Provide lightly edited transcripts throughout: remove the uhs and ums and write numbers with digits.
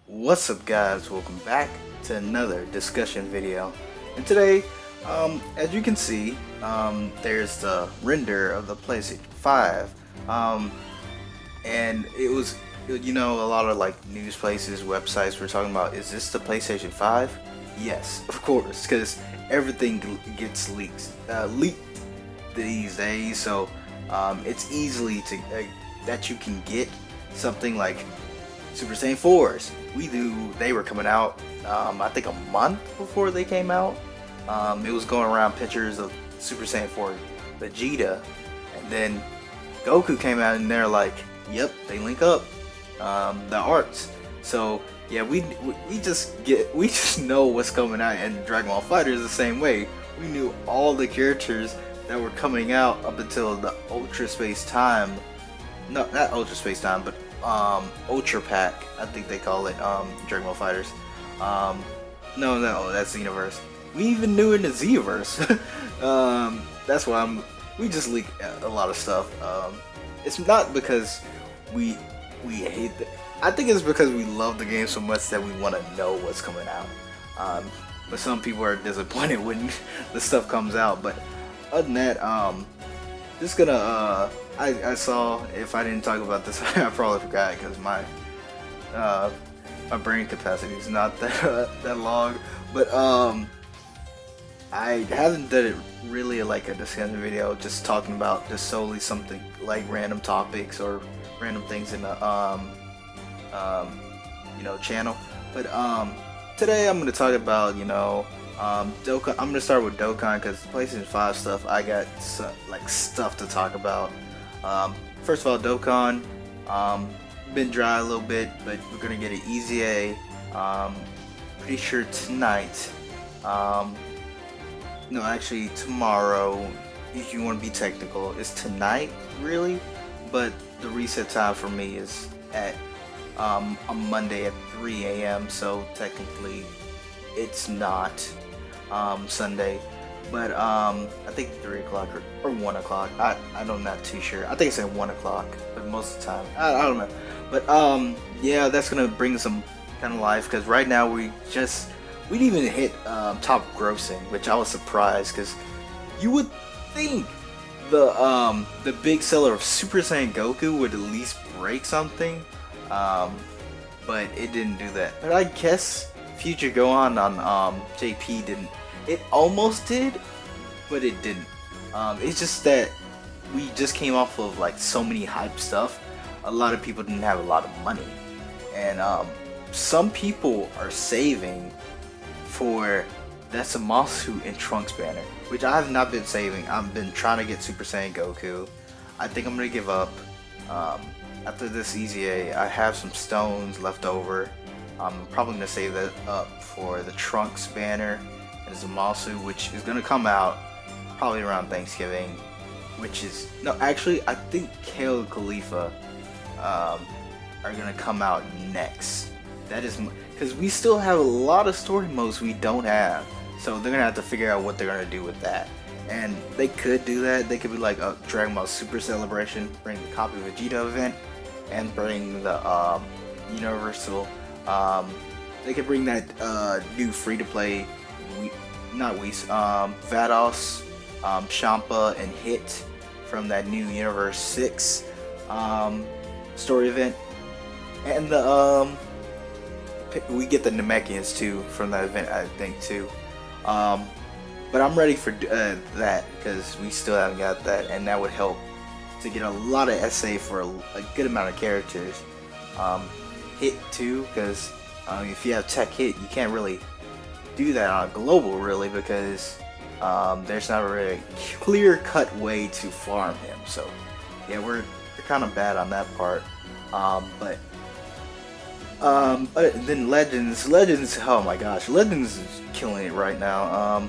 What's up guys, welcome back to another discussion video. And today, as you can see, there's the render of the PlayStation 5. And it was, a lot of like news places, websites were talking about, is this the PlayStation 5? Yes, of course, because everything gets leaked these days, so it's easily that you can get something like Super Saiyan 4s. They were coming out, I think a month before they came out. It was going around pictures of Super Saiyan 4 Vegeta, and then Goku came out and they're like, yep, they link up, the arts. So yeah, we just know what's coming out, and Dragon Ball FighterZ is the same way. We knew all the characters that were coming out up until the Ultra Space Time. No, not Ultra Space Time, but Ultra Pack, I think they call it, Dragon Ball FighterZ. No, that's Xenoverse. We even knew in the Xenoverse. That's why we just leak a lot of stuff. It's not because we hate it. I think it's because we love the game so much that we want to know what's coming out. But some people are disappointed when the stuff comes out. But other than that, just gonna I saw, if I didn't talk about this, I probably forgot because my brain capacity is not that long. But I haven't done it really like a discussion video, just talking about just solely something like random topics or random things in the channel. But today I'm gonna talk about Dokkan. I'm gonna start with Dokkan because PlayStation 5 stuff. I got stuff to talk about. First of all, Dokkan, been dry a little bit, but we're gonna get an easy A. Pretty sure tonight. No, actually tomorrow. If you want to be technical, it's tonight, really. But the reset time for me is at on Monday at 3 a.m. So technically, it's not Sunday. But I think 3 o'clock or 1 o'clock. I'm not too sure. I think it's at 1 o'clock, but most of the time I don't know. But yeah, that's gonna bring some kind of life, because right now we didn't even hit top grossing, which I was surprised, because you would think the big seller of Super Saiyan Goku would at least break something, but it didn't do that. But I guess Future Gohan on JP didn't. It almost did, but it didn't. It's just that we just came off of like so many hype stuff. A lot of people didn't have a lot of money, and some people are saving for that Zamasu and Trunks banner, which I have not been saving. I've been trying to get Super Saiyan Goku. I think I'm gonna give up. After this EZA, I have some stones left over. I'm probably gonna save that up for the Trunks banner and Zamasu, which is gonna come out probably around Thanksgiving. Actually, I think Kale and Khalifa are gonna come out next. That is because we still have a lot of story modes we don't have, so they're gonna have to figure out what they're gonna do with that. And they could do that. They could be like a Dragon Ball Super Celebration, bring the Copy Vegeta event, and bring the Universal. They could bring that new free-to-play, Vados, Champa, and Hit from that new Universe 6 story event, and we get the Namekians too from that event, I think too. But I'm ready for that, because we still haven't got that, and that would help to get a lot of SA for a good amount of characters. Hit too, because if you have Tech Hit, you can't really do that on a global, really, because there's not a really clear-cut way to farm him. So yeah, we're kind of bad on that part. But then Legends, oh my gosh, Legends is killing it right now.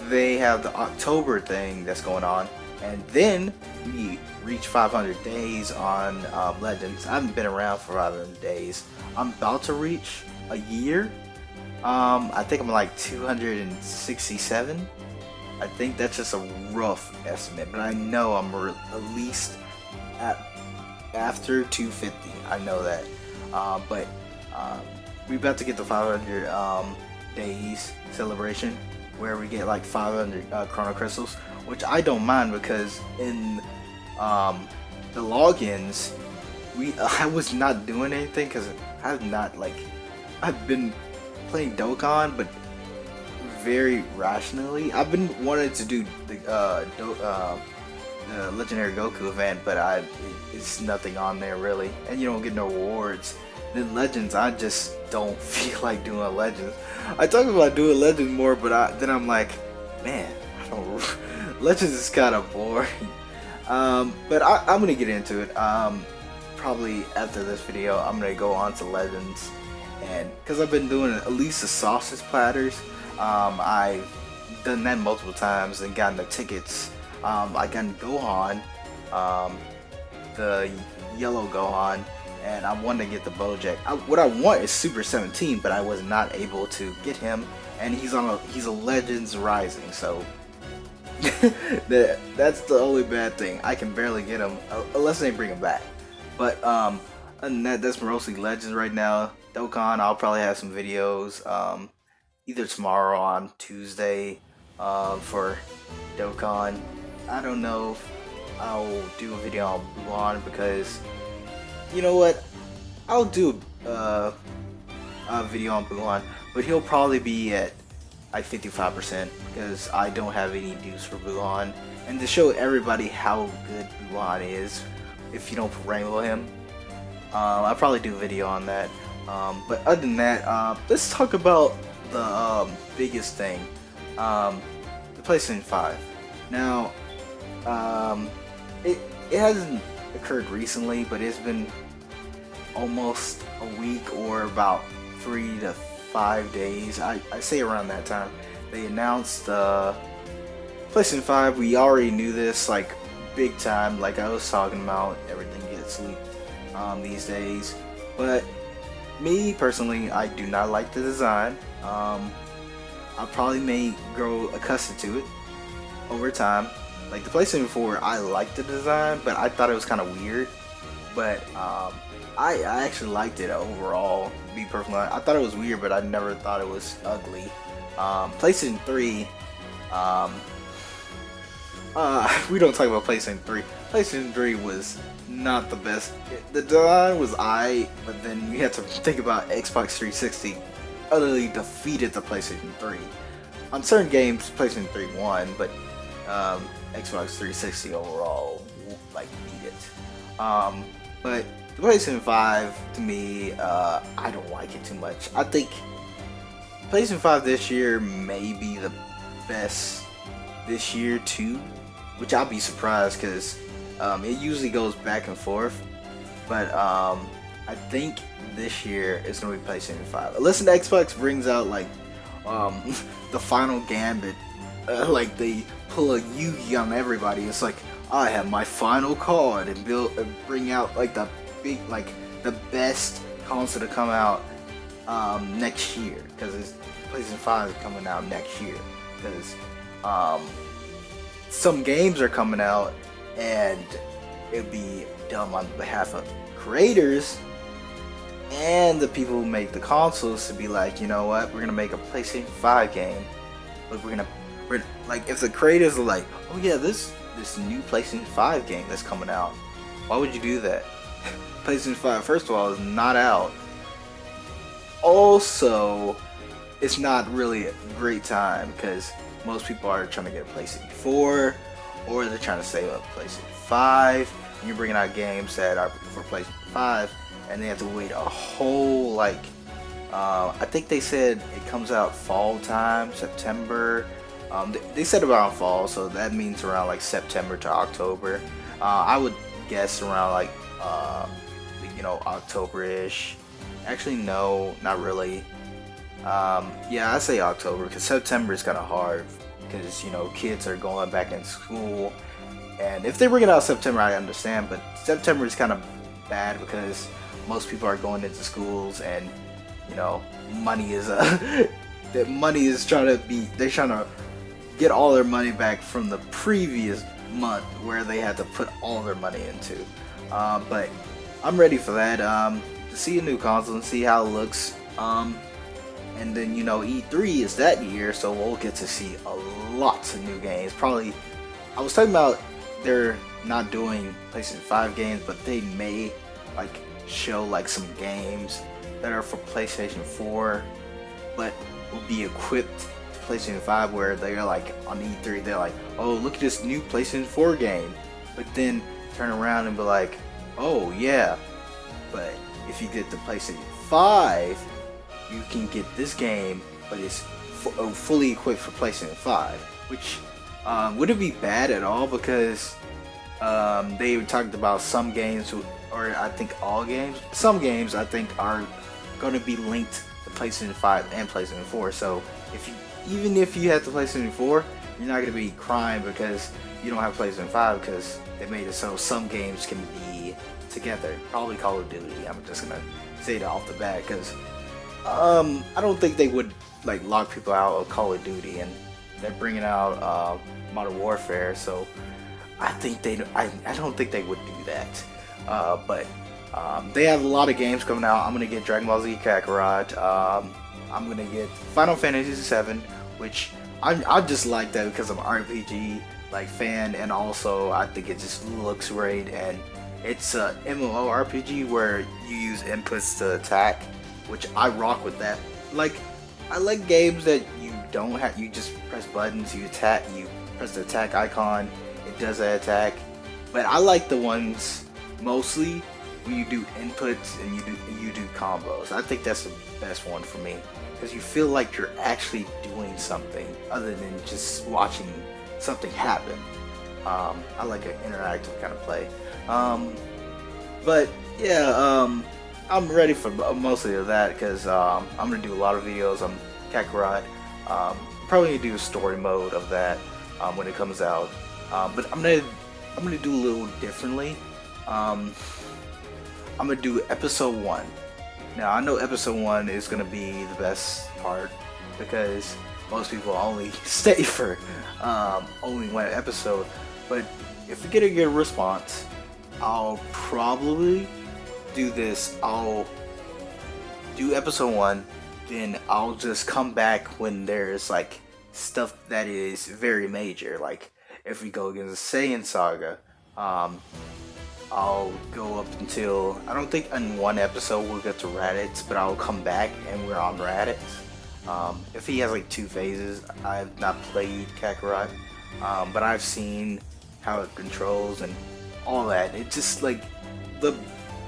They have the October thing that's going on, and then we reach 500 days on Legends. I haven't been around for 500 days. I'm about to reach a year. I think I'm like 267. I think that's just a rough estimate, but I know I'm at least after 250. I know that. But we about to get the 500 days celebration where we get like 500 Chrono Crystals, which I don't mind because in the logins, I was not doing anything because I've not like I've been playing Dokkan, but very rationally. I've been wanting to do the Legendary Goku event, but it's nothing on there really, and you don't get no rewards. Then Legends, I just don't feel like doing Legends. I talk about doing Legends more, but then I'm like, man, I don't. Legends is kind of boring. But I'm gonna get into it. Probably after this video, I'm gonna go on to Legends, and because I've been doing at least the sausage platters, I've done that multiple times and gotten the tickets. I got Gohan, the yellow Gohan, and I want to get the Bojack. What I want is Super 17, but I was not able to get him, and he's a Legends Rising, so that's the only bad thing. I can barely get him unless they bring him back. But other than that, that's mostly Legends right now. Dokkan, I'll probably have some videos either tomorrow or on Tuesday for Dokkan. I don't know if I'll do a video on Bulan because, you know what, I'll do a video on Bulan, but he'll probably be at like 55% because I don't have any dues for Bulan, and to show everybody how good Bulan is if you don't rainbow him, I'll probably do a video on that. But other than that, let's talk about the biggest thing, the PlayStation 5. Now, it hasn't occurred recently, but it's been almost a week or about 3 to 5 days. I say around that time they announced PlayStation 5. We already knew this like big time, like I was talking about. Everything gets leaked these days, but me personally, I do not like the design. I probably may grow accustomed to it over time. Like the PlayStation 4, I liked the design, but I thought it was kind of weird. But I actually liked it overall. To be perfectly honest, I thought it was weird, but I never thought it was ugly. PlayStation 3. We don't talk about PlayStation 3. PlayStation 3 was not the best. The design was but then you have to think about Xbox 360 utterly defeated the PlayStation 3. On certain games, PlayStation 3 won, but Xbox 360 overall like beat it. But the PlayStation 5 to me, I don't like it too much. I think PlayStation 5 this year may be the best this year too, which I'll be surprised because it usually goes back and forth. But I think this year it's gonna be PlayStation 5. Unless the Xbox brings out like the final Gambit, like they pull a Yu-Gi on everybody. It's like, I have my final card, and bring out like the big, like the best console to come out next year, because PlayStation 5 is coming out next year. Because some games are coming out, and it'd be dumb on behalf of creators and the people who make the consoles to be like, you know what, we're gonna make a PlayStation 5 game, but we're like, if the creators are like, oh yeah, this new PlayStation 5 game that's coming out, why would you do that? PlayStation 5, first of all, is not out. Also, it's not really a great time because most people are trying to get a PlayStation 4, or they're trying to save up PlayStation 5, and you're bringing out games that are for PlayStation 5, and they have to wait a whole, like, I think they said it comes out fall time, September. They said around fall, so that means around like September to October. I would guess around like, October-ish. Actually, no, not really. Yeah, I say October because September is kind of hard because, kids are going back in school. And if they bring it out September, I understand, but September is kind of bad because most people are going into schools, and money is that money is they're trying to get all their money back from the previous month where they had to put all their money into. But I'm ready for that, to see a new console and see how it looks. Um, and then E3 is that year, so we'll get to see lots of new games. Probably, I was talking about they're not doing PlayStation 5 games, but they may like show like some games that are for PlayStation 4, but will be equipped to PlayStation 5. Where they're like on E3, they're like, oh, look at this new PlayStation 4 game, but then turn around and be like, oh yeah, but if you get the PlayStation 5, you can get this game, but it's fully equipped for PlayStation 5, which wouldn't be bad at all, because they talked about some games, or I think all games, some games I think are going to be linked to PlayStation 5 and PlayStation 4. So even if you have the PlayStation 4, you're not going to be crying because you don't have PlayStation 5, because they made it so some games can be together. Probably Call of Duty. I'm just gonna say that off the bat, because I don't think they would like lock people out of Call of Duty, and they're bringing out Modern Warfare, so I don't think they would do that. But they have a lot of games coming out. I'm gonna get Dragon Ball Z Kakarot. I'm gonna get Final Fantasy VII, which I just like that because I'm an RPG like fan, and also I think it just looks great, and it's a MMORPG where you use inputs to attack, which I rock with that. Like, I like games that you don't have, you just press buttons, you attack, you press the attack icon, it does that attack. But I like the ones mostly when you do inputs and you do combos. I think that's the best one for me, because you feel like you're actually doing something other than just watching something happen. I like an interactive kind of play. But yeah, I'm ready for mostly of that, because I'm gonna do a lot of videos on Kakarot. Probably gonna do a story mode of that when it comes out. But I'm gonna do a little differently. I'm gonna do episode 1. Now I know episode 1 is gonna be the best part, because most people only stay for only one episode. But if we get a good response, I'll probably do this. I'll do episode 1, then I'll just come back when there's like stuff that is very major. Like if we go against the Saiyan Saga, I'll go up until, I don't think in one episode we'll get to Raditz, but I'll come back and we're on Raditz. If he has like 2 phases, I've not played Kakarot, but I've seen how it controls and all that. It's just like the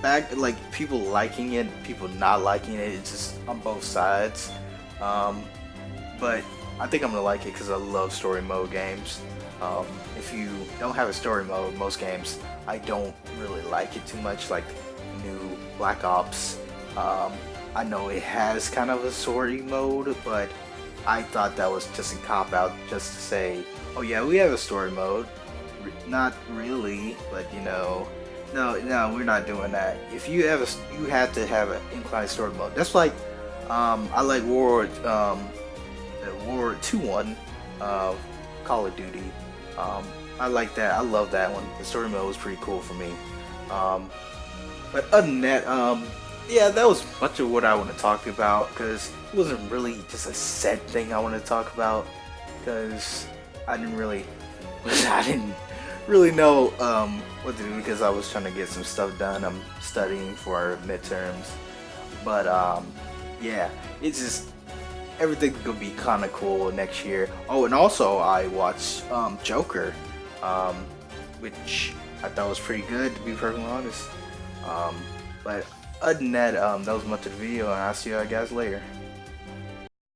back, like people liking it, people not liking it. It's just on both sides. But I think I'm gonna like it because I love story mode games. If you don't have a story mode, most games, I don't really like it too much. Like new Black Ops, I know it has kind of a story mode, but I thought that was just a cop out, just to say, oh yeah, we have a story mode. Not really, but no, we're not doing that. If you have you have to have an inclined story mode. That's like, I like World War II one, Call of Duty. I like that. I love that one. The story mode was pretty cool for me. But other than that, yeah, that was much of what I want to talk about, because it wasn't really just a set thing I wanted to talk about, because I didn't really know what to do, because I was trying to get some stuff done. I'm studying for our midterms, but yeah, it's just everything's gonna be kind of cool next year. Oh, and also I watched Joker, which I thought was pretty good, to be perfectly honest. But other than that, that was much of the video, and I'll see you guys later.